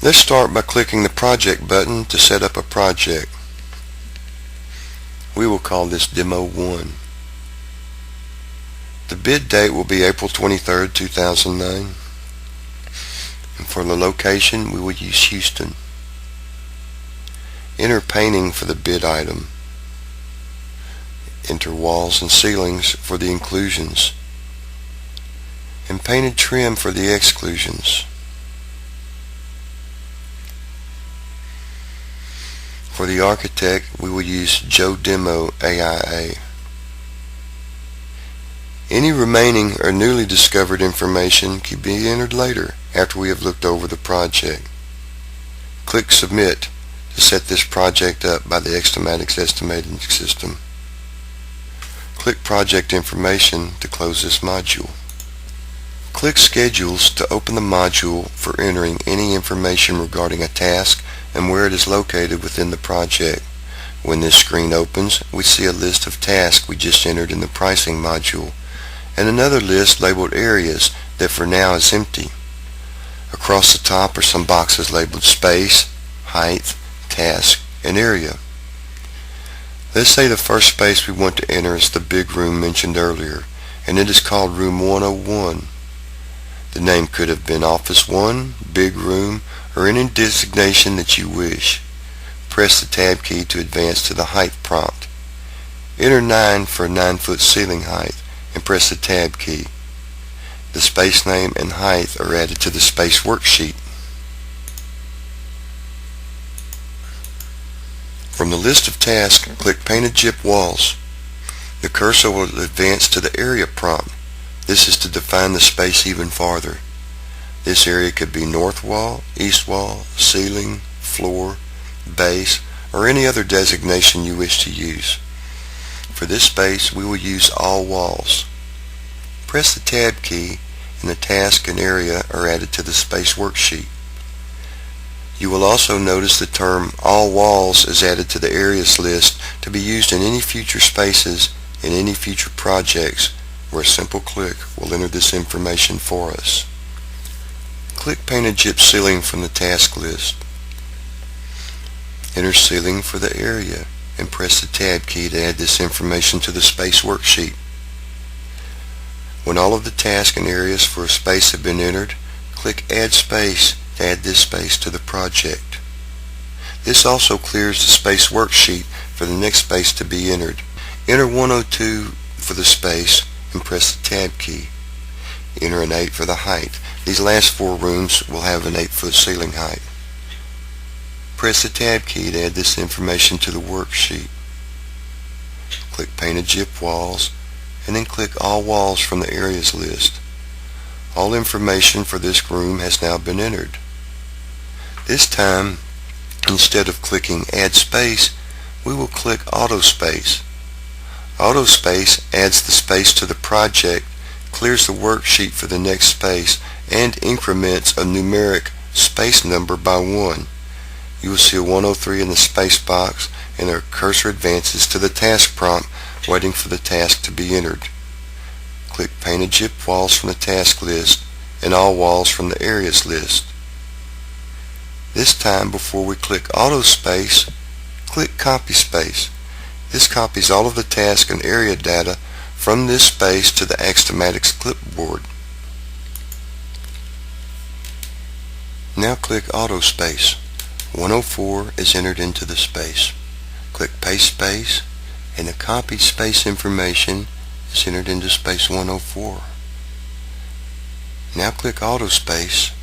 Let's start by clicking the Project button to set up a project. We will call this Demo 1. The bid date will be April 23rd, 2009. And for the location, we will use Houston. Enter painting for the bid item. Enter walls and ceilings for the inclusions. And painted trim for the exclusions. For the architect, we will use Joe Demo AIA. Any remaining or newly discovered information can be entered later after we have looked over the project. Click Submit to set this project up by the Xtmatix estimating system. Click Project Information to close this module. Click Schedules to open the module for entering any information regarding a task and where it is located within the project. When this screen opens, we see a list of tasks we just entered in the pricing module and another list labeled areas that for now is empty. Across the top are some boxes labeled space, height, task, and area. Let's say the first space we want to enter is the big room mentioned earlier, and it is called Room 101. The name could have been Office 1, Big Room, or any designation that you wish. Press the Tab key to advance to the height prompt. Enter 9 for a 9-foot ceiling height and press the Tab key. The space name and height are added to the space worksheet. From the list of tasks, click Painted Gyp Walls. The cursor will advance to the Area prompt. This is to define the space even farther. This area could be north wall, east wall, ceiling, floor, base, or any other designation you wish to use. For this space, we will use All Walls. Press the Tab key and the task and area are added to the space worksheet. You will also notice the term All Walls is added to the areas list to be used in any future spaces in any future projects where a simple click will enter this information for us. Click Painted Gyp Ceiling from the task list. Enter ceiling for the area and press the Tab key to add this information to the space worksheet. When all of the tasks and areas for a space have been entered, click Add Space to add this space to the project. This also clears the space worksheet for the next space to be entered. Enter 102 for the space and press the Tab key. Enter an 8 for the height. These last 4 rooms will have an 8-foot ceiling height. Press the Tab key to add this information to the worksheet. Click Painted Gyp Walls and then click All Walls from the Areas list. All information for this room has now been entered. This time, instead of clicking Add Space, we will click Auto Space. Auto Space adds the space to the project, clears the worksheet for the next space, and increments a numeric space number by 1. You will see a 103 in the space box, and the cursor advances to the task prompt, waiting for the task to be entered. Click Painted Gyp Walls from the task list and All Walls from the areas list. This time, before we click Auto Space, click Copy Space. This copies all of the task and area data from this space to the Xtmatix clipboard. Now click Auto Space. 104 is entered into the space. Click Paste Space and the copied space information is entered into space 104. Now click Auto Space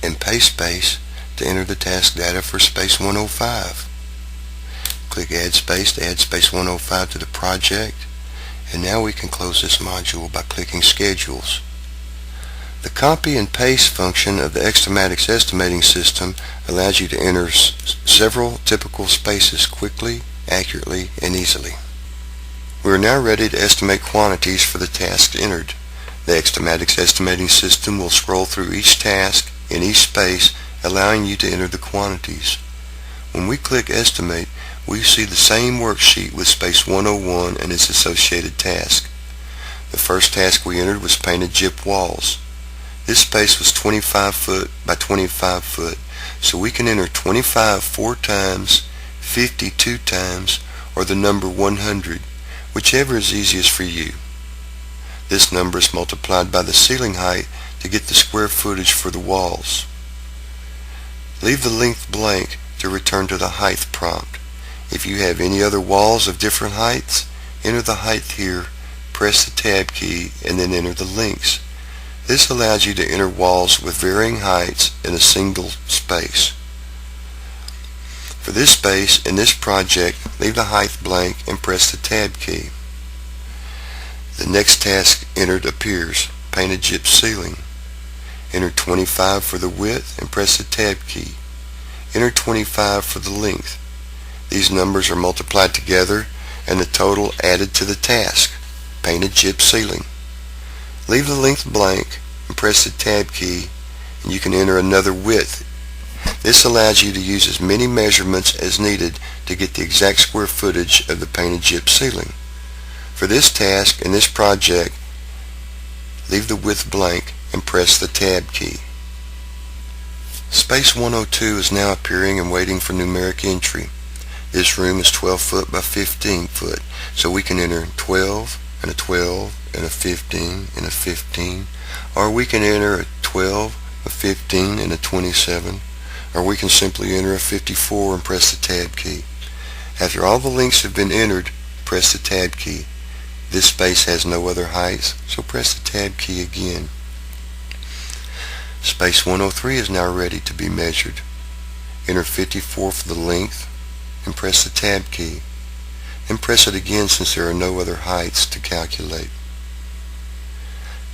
and Paste Space to enter the task data for space 105. Click Add Space to add space 105 to the project, and now we can close this module by clicking Schedules. The copy and paste function of the Xtmatix estimating system allows you to enter several typical spaces quickly, accurately, and easily. We are now ready to estimate quantities for the tasks entered. The Xtmatix estimating system will scroll through each task in each space, allowing you to enter the quantities. When we click Estimate, we see the same worksheet with space 101 and its associated task. The first task we entered was Painted Gyp Walls. This space was 25 foot by 25 foot, so we can enter 25 4 times, 50 2 times, or the number 100, whichever is easiest for you. This number is multiplied by the ceiling height to get the square footage for the walls. Leave the length blank to return to the height prompt. If you have any other walls of different heights, enter the height here, press the tab key, and then enter the lengths. This allows you to enter walls with varying heights in a single space. For this space in this project, leave the height blank and press the tab key. The next task entered appears, painted gyps ceiling. Enter 25 for the width and press the tab key. Enter 25 for the length. These numbers are multiplied together and the total added to the task, painted gyps ceiling. Leave the length blank and press the tab key, and you can enter another width. This allows you to use as many measurements as needed to get the exact square footage of the painted gyps ceiling. For this task in this project, leave the width blank and press the tab key. Space 102 is now appearing and waiting for numeric entry. This room is 12 foot by 15 foot, so we can enter 12 and a 12 and a 15 and a 15, or we can enter a 12, a 15 and a 27, or we can simply enter a 54 and press the tab key. After all the lengths have been entered, press the tab key. This space has no other heights, so press the tab key again. Space 103 is now ready to be measured. Enter 54 for the length and press the tab key. Then press it again since there are no other heights to calculate.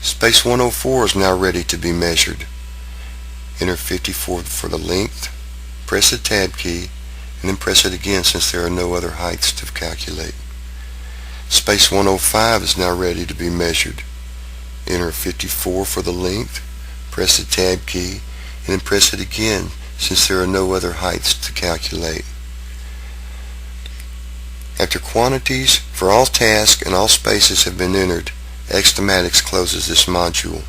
Space 104 is now ready to be measured. Enter 54 for the length, press the tab key, and then press it again since there are no other heights to calculate. Space 105 is now ready to be measured. Enter 54 for the length, press the tab key, and then press it again since there are no other heights to calculate. After quantities for all tasks and all spaces have been entered, Xtmatix closes this module.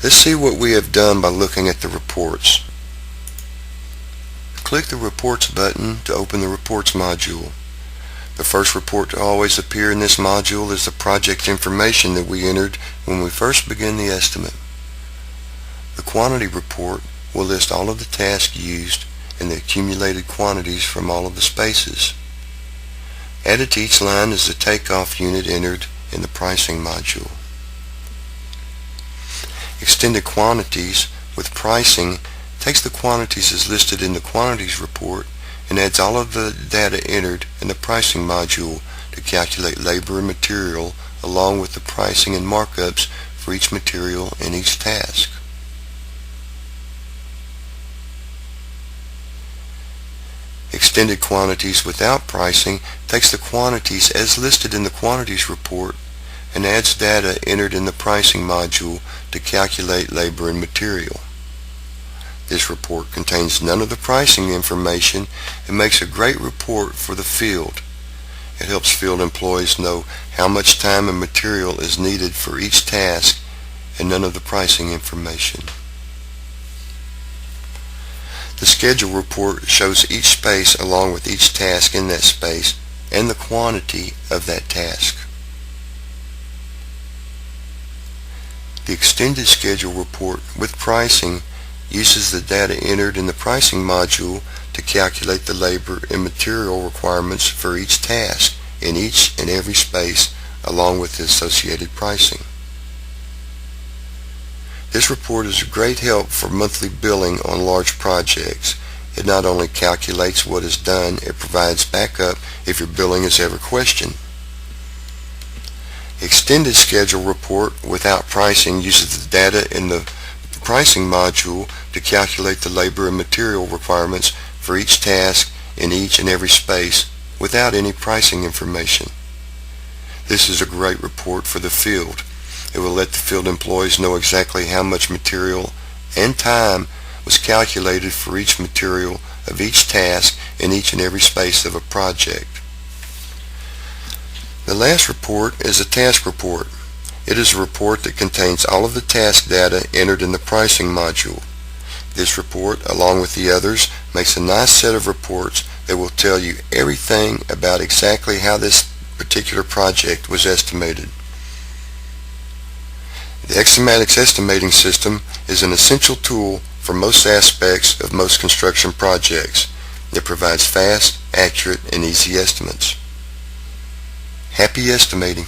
Let's see what we have done by looking at the reports. Click the Reports button to open the Reports module. The first report to always appear in this module is the project information that we entered when we first began the estimate. The quantity report will list all of the tasks used and the accumulated quantities from all of the spaces. Added to each line is the takeoff unit entered in the pricing module. Extended quantities with pricing takes the quantities as listed in the quantities report and adds all of the data entered in the pricing module to calculate labor and material along with the pricing and markups for each material and each task. Extended quantities without pricing takes the quantities as listed in the quantities report and adds data entered in the pricing module to calculate labor and material. This report contains none of the pricing information and makes a great report for the field. It helps field employees know how much time and material is needed for each task and none of the pricing information. The schedule report shows each space along with each task in that space and the quantity of that task. The extended schedule report with pricing uses the data entered in the pricing module to calculate the labor and material requirements for each task in each and every space along with the associated pricing. This report is a great help for monthly billing on large projects. It not only calculates what is done, it provides backup if your billing is ever questioned. Extended schedule report without pricing uses the data in the pricing module to calculate the labor and material requirements for each task in each and every space without any pricing information. This is a great report for the field. It will let the field employees know exactly how much material and time was calculated for each material of each task in each and every space of a project. The last report is a task report. It is a report that contains all of the task data entered in the pricing module. This report, along with the others, makes a nice set of reports that will tell you everything about exactly how this particular project was estimated. The Xtmatix estimating system is an essential tool for most aspects of most construction projects. It provides fast, accurate, and easy estimates. Happy estimating!